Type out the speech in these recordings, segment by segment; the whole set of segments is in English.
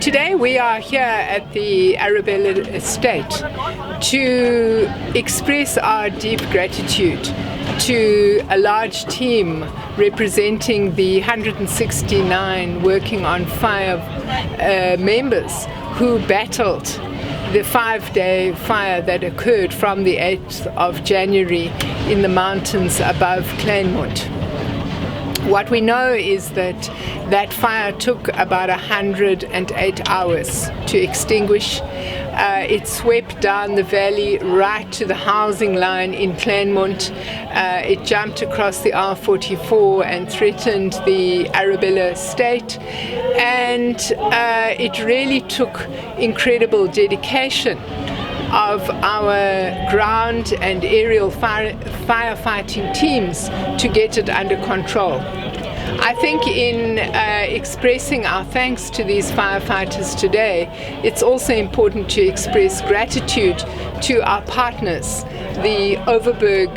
Today we are here at the Arabella estate to express our deep gratitude to a large team representing the 169 working on fire members who battled the 5-day fire that occurred from the 8th of January in the mountains above Kleinmond. What we know is that that fire took about 108 hours to extinguish. It swept down the valley right to the housing line in Kleinmond. It jumped across the R44 and threatened the Arabella estate. And it really took incredible dedication of our ground and aerial firefighting teams to get it under control. I think in expressing our thanks to these firefighters today, it's also important to express gratitude to our partners, the Overberg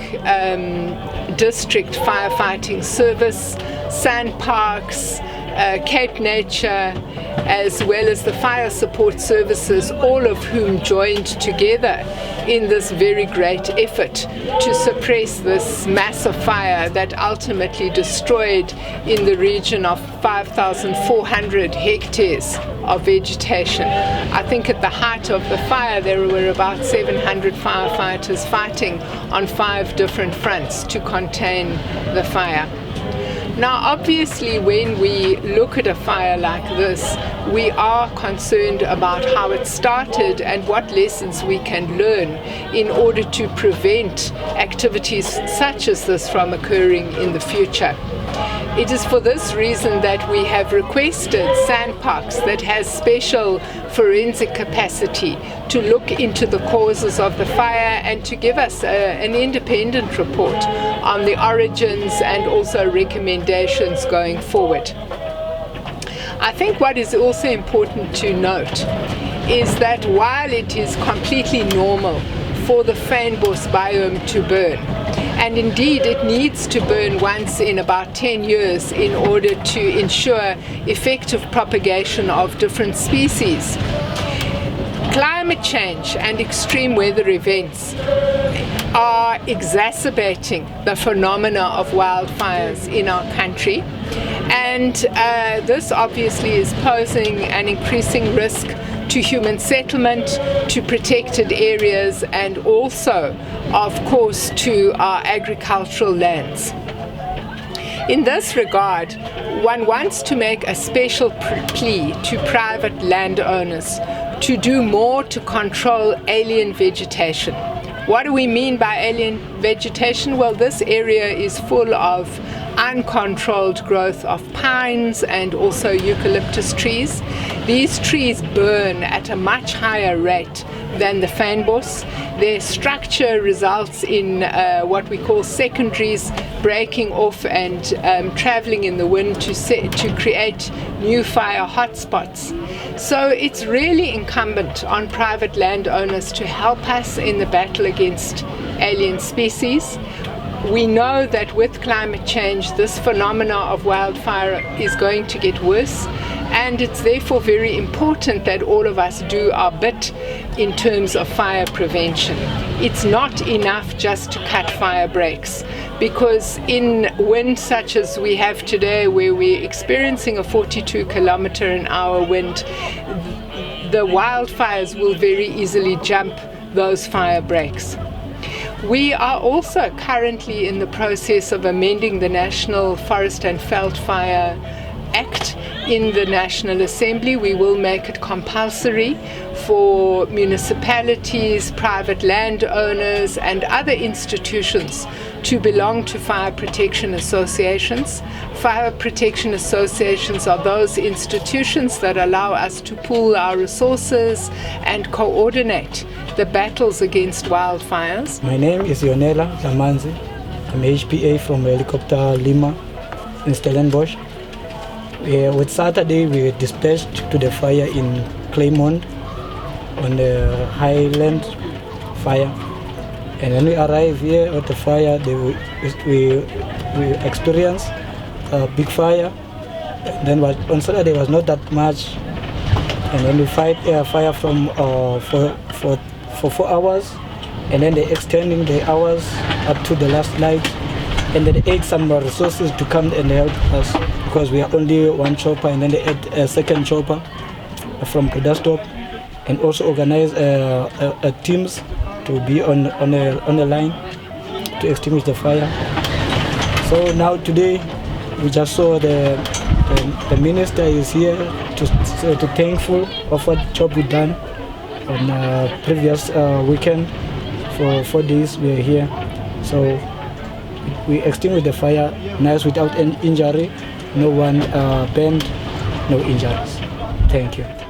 District Firefighting Service, SANParks, Cape Nature, as well as the fire support services, all of whom joined together in this very great effort to suppress this massive fire that ultimately destroyed in the region of 5,400 hectares of vegetation. I think at the height of the fire there were about 700 firefighters fighting on 5 different fronts to contain the fire. Now, obviously, when we look at a fire like this, we are concerned about how it started and what lessons we can learn in order to prevent activities such as this from occurring in the future. It is for this reason that we have requested SANParks, that has special forensic capacity, to look into the causes of the fire and to give us an independent report on the origins and also recommendations going forward. I think what is also important to note is that while it is completely normal for the fynbos biome to burn, and indeed it needs to burn once in about 10 years in order to ensure effective propagation of different species, climate change and extreme weather events are exacerbating the phenomena of wildfires in our country, and this obviously is posing an increasing risk to human settlement, to protected areas, and also, of course, to our agricultural lands. In this regard, one wants to make a special plea to private landowners to do more to control alien vegetation. What do we mean by alien vegetation? Well, this area is full of uncontrolled growth of pines and also eucalyptus trees. These trees burn at a much higher rate than the fynbos. Their structure results in what we call secondaries breaking off and traveling in the wind to create new fire hotspots. So it's really incumbent on private landowners to help us in the battle against alien species. We know that with climate change, this phenomena of wildfire is going to get worse, and it's therefore very important that all of us do our bit in terms of fire prevention. It's not enough just to cut fire breaks, because in wind such as we have today, where we're experiencing a 42-kilometer-an-hour wind, the wildfires will very easily jump those fire breaks. We are also currently in the process of amending the National Forest and Veld Fire Act in the National Assembly. We will make it compulsory for municipalities, private landowners, and other institutions to belong to fire protection associations. Fire protection associations are those institutions that allow us to pool our resources and coordinate the battles against wildfires. My name is Yonela Lamanzi. I'm HPA from Helicopter Lima in Stellenbosch. With Saturday, we were dispatched to the fire in Kleinmond on the highland fire. And when we arrived here at the fire, we experienced a big fire. And then on Saturday was not that much and then we fight fire from for 4 hours, and then they're extending the hours up to the last night, and then they add some more resources to come and help us because we are only one chopper, and then they add a second chopper from Kudastop, and also organize teams to be on the line to extinguish the fire. So now today we just saw the minister is here to thankful of what job we done on previous weekend. For 4 days we are here, so we extinguished the fire nice without any injury, no one burned, no injuries. Thank you.